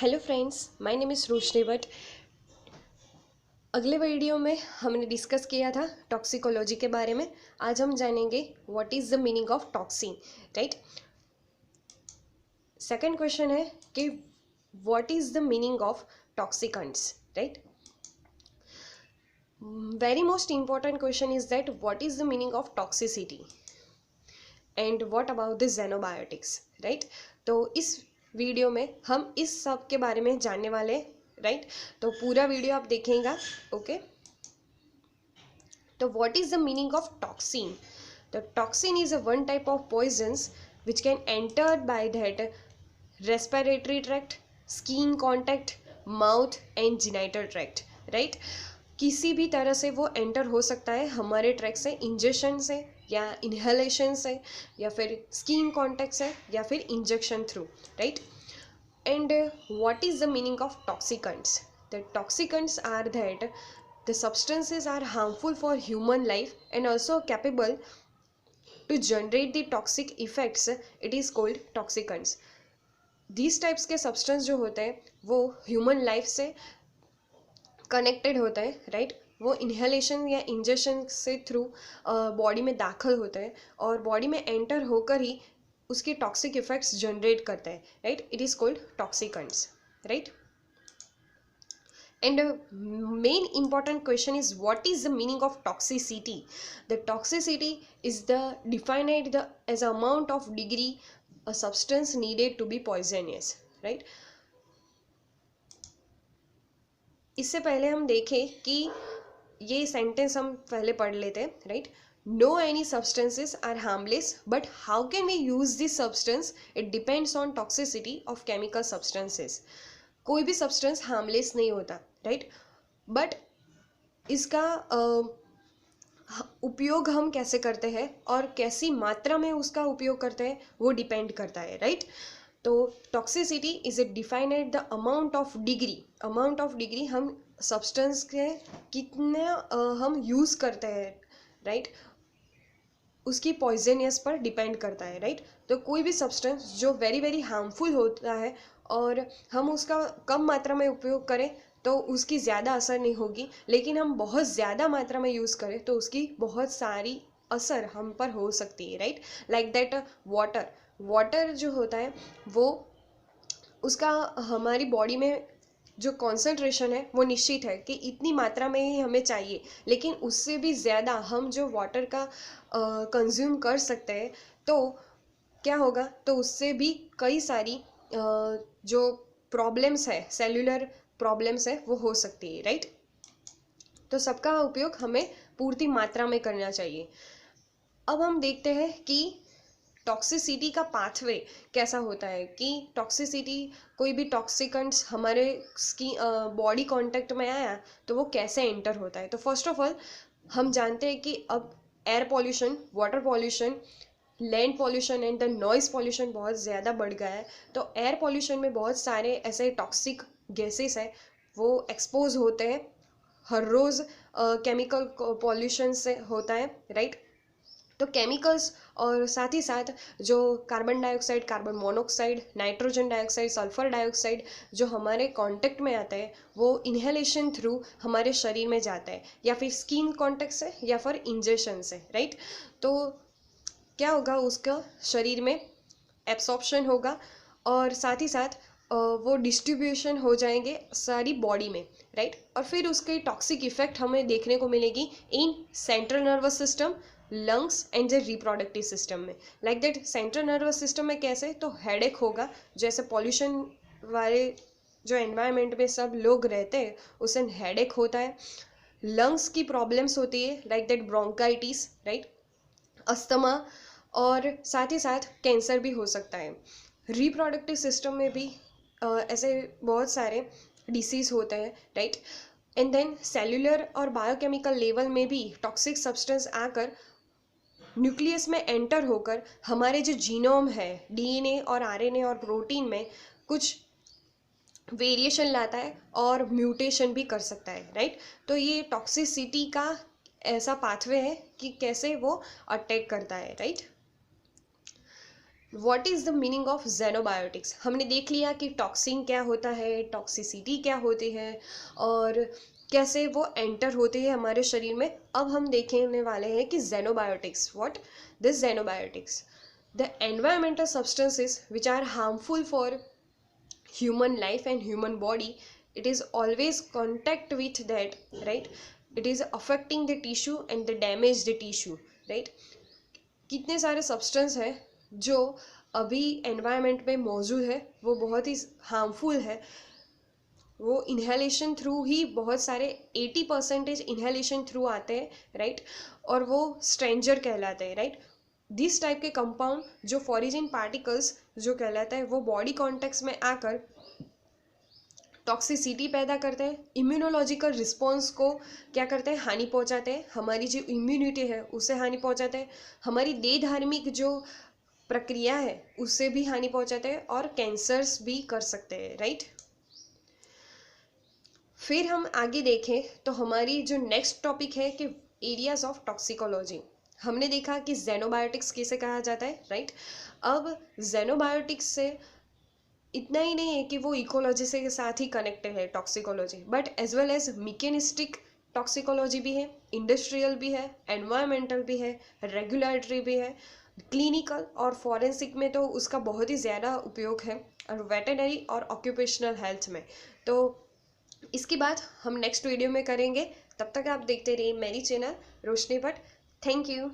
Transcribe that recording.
Hello friends, my name is Roshni Bhatt. अगले video में हमने डिस्कस किया था टॉक्सिकोलॉजी के बारे में। आज हम जानेंगे what is the meaning of toxin, right. Second question है कि what is the meaning of toxicants, right. Very most important question is that what is the meaning of toxicity and what about the xenobiotics, right. तो इस video में हम इस सब के बारे में जानने वाले, राइट। तो पूरा वीडियो आप देखेंगे, ओके। तो what is the meaning of toxin? The toxin is a one type of poisons which can enter by that respiratory tract, skin contact, mouth and genital tract, right. किसी भी तरह से वो एंटर हो सकता है हमारे ट्रैक से, इंजेक्शन से या इनहेलेशन से या फिर स्किन कॉन्टैक्ट से या फिर injection through, right. And what is the meaning of toxicants? The toxicants are that the substances are harmful for human life and also capable to generate the toxic effects. It is called toxicants. These types के substance जो होते हैं वो human life से connected होता है, right. वो inhalation या इंजेक्शन से थ्रू बॉडी में दाखिल होता है और बॉडी में एंटर होकर ही उसके टॉक्सिक इफेक्ट्स जनरेट करता है, right. It is called toxicants, right. And main important question is what is the meaning of toxicity? The toxicity is the defined as amount of degree a substance needed to be poisonous, right. इससे पहले हम देखें कि ये sentence हम पहले पढ़ लेते हैं, right. No any substances are harmless but how can we use this substance? It depends on toxicity of chemical substances. कोई भी सब्सटेंस हार्मलेस नहीं होता, राइट। बट इसका उपयोग हम कैसे करते हैं और कैसी मात्रा में उसका उपयोग करते हैं वो डिपेंड करता है, राइट। तो toxicity is a defined the amount of degree हम सब्सटेंस के कितने हम यूज़ करते हैं, राइट, उसकी पॉइजनियस पर डिपेंड करता है, राइट। तो कोई भी सब्सटेंस जो वेरी वेरी हार्मफुल होता है और हम उसका कम मात्रा में उपयोग करें तो उसकी ज़्यादा असर नहीं होगी, लेकिन हम बहुत ज़्यादा मात्रा में यूज़ करें तो उसकी बहुत सारी असर हम पर हो सकती है, राइट। लाइक दैट वाटर जो होता है वो उसका हमारी बॉडी में जो कॉन्सेंट्रेशन है वो निश्चित है कि इतनी मात्रा में ही हमें चाहिए, लेकिन उससे भी ज़्यादा हम जो वाटर का कंज्यूम कर सकते हैं तो क्या होगा, तो उससे भी कई सारी जो प्रॉब्लम्स है, सेल्यूलर प्रॉब्लम्स है, वो हो सकती है, राइट। तो सबका उपयोग हमें पूर्ति मात्रा में करना चाहिए। अब हम देखते हैं कि टॉक्सिसिटी का पाथवे कैसा होता है, कि टॉक्सिसिटी कोई भी टॉक्सिकेंट्स हमारे बॉडी कांटेक्ट में आया तो वो कैसे एंटर होता है। तो फर्स्ट ऑफ ऑल हम जानते हैं कि अब air pollution, water pollution, land pollution and the noise pollution बहुत ज़्यादा बढ़ गया है। तो एयर पॉल्यूशन में बहुत सारे ऐसे टॉक्सिक गैसेस हैं वो एक्सपोज होते हैं हर रोज़। केमिकल पॉल्यूशन से होता है, राइट। तो केमिकल्स और साथ ही साथ जो carbon dioxide, carbon monoxide, nitrogen dioxide, sulphur dioxide जो हमारे कांटेक्ट में आता है वो इनहेलेशन थ्रू हमारे शरीर में जाता है या फिर स्किन कांटेक्ट से या फिर इंजेक्शन से, राइट। तो क्या होगा, उसका शरीर में एब्सॉर्प्शन होगा और साथ ही साथ वो डिस्ट्रीब्यूशन हो जाएंगे सारी बॉडी में, राइट। और फिर उसके टॉक्सिक इफेक्ट हमें देखने को मिलेगी in central nervous system, lungs and the reproductive system में। Like that central nervous system में कैसे, तो हेडेक होगा, जैसे पॉल्यूशन वाले जो एनवायरनमेंट में सब लोग रहते हैं उसे हेडेक होता है। लंग्स की प्रॉब्लम्स होती है, like that bronchitis, right, asthma, और साथ ही साथ कैंसर भी हो सकता है। रिप्रोडक्टिव सिस्टम में भी ऐसे बहुत सारे डिसीज़ होते हैं, राइट। एंड देन सेल्यूलर और बायोकेमिकल लेवल में भी टॉक्सिक सब्सटेंस आकर न्यूक्लियस में एंटर होकर हमारे जो जीनोम है, डीएनए और आरएनए और प्रोटीन में कुछ वेरिएशन लाता है और म्यूटेशन भी कर सकता है, राइट। तो ये टॉक्सिसिटी का ऐसा पाथवे है कि कैसे वो अटैक करता है, right. What is the meaning of xenobiotics. हमने देख लिया कि टॉक्सिन क्या होता है, टॉक्सिसिटी क्या होती है और कैसे वो एंटर होते हैं हमारे शरीर में। अब हम देखने वाले हैं कि xenobiotics, what this xenobiotics, the environmental substances which are harmful for human life and human body, it is always contact with that, right? It is affecting the tissue and the damage the tissue, right? कितने सारे substance हैं जो अभी environment में मौजूद है, वो बहुत ही हार्मफुल है। वो इन्हेलेशन थ्रू ही बहुत सारे 80% इन्हेलेशन थ्रू आते हैं, राइट? और वो स्ट्रेंजर कहलाते हैं, राइट? दिस टाइप के कंपाउंड जो फॉरिजिन पार्टिकल्स जो कहलाता है, वो बॉडी कॉन्टेक्ट्स में आकर टॉक्सिसिटी पैदा करते हैं, इम्यूनोलॉजिकल रिस्पॉन्स को क्या करते हैं, हानि पहुंचाते हैं, हमारी जो इम्यूनिटी है उससे हानि पहुंचाते हैं, हमारी देह धार्मिक जो प्रक्रिया है उससे भी हानि पहुंचाते हैं और कैंसर्स भी कर सकते हैं, राइट? फिर हम आगे देखें तो हमारी जो नेक्स्ट टॉपिक है कि एरियाज ऑफ टॉक्सिकोलॉजी। हमने देखा कि जेनोबायोटिक्स किसे कहा जाता है, राइट? अब जेनोबायोटिक्स से इतना ही नहीं है कि वो इकोलॉजी से के साथ ही कनेक्टेड है toxicology, but as well as mechanistic toxicology भी है, इंडस्ट्रियल भी है, एनवायरमेंटल भी है, रेगुलेटरी भी है, क्लिनिकल और फॉरेंसिक में तो उसका बहुत ही ज़्यादा उपयोग है, और वेटेनरी और ऑक्यूपेशनल हेल्थ में। तो इसकी बात हम नेक्स्ट वीडियो में करेंगे। तब तक आप देखते रहिए मेरी channel Roshni Bhatt. Thank you.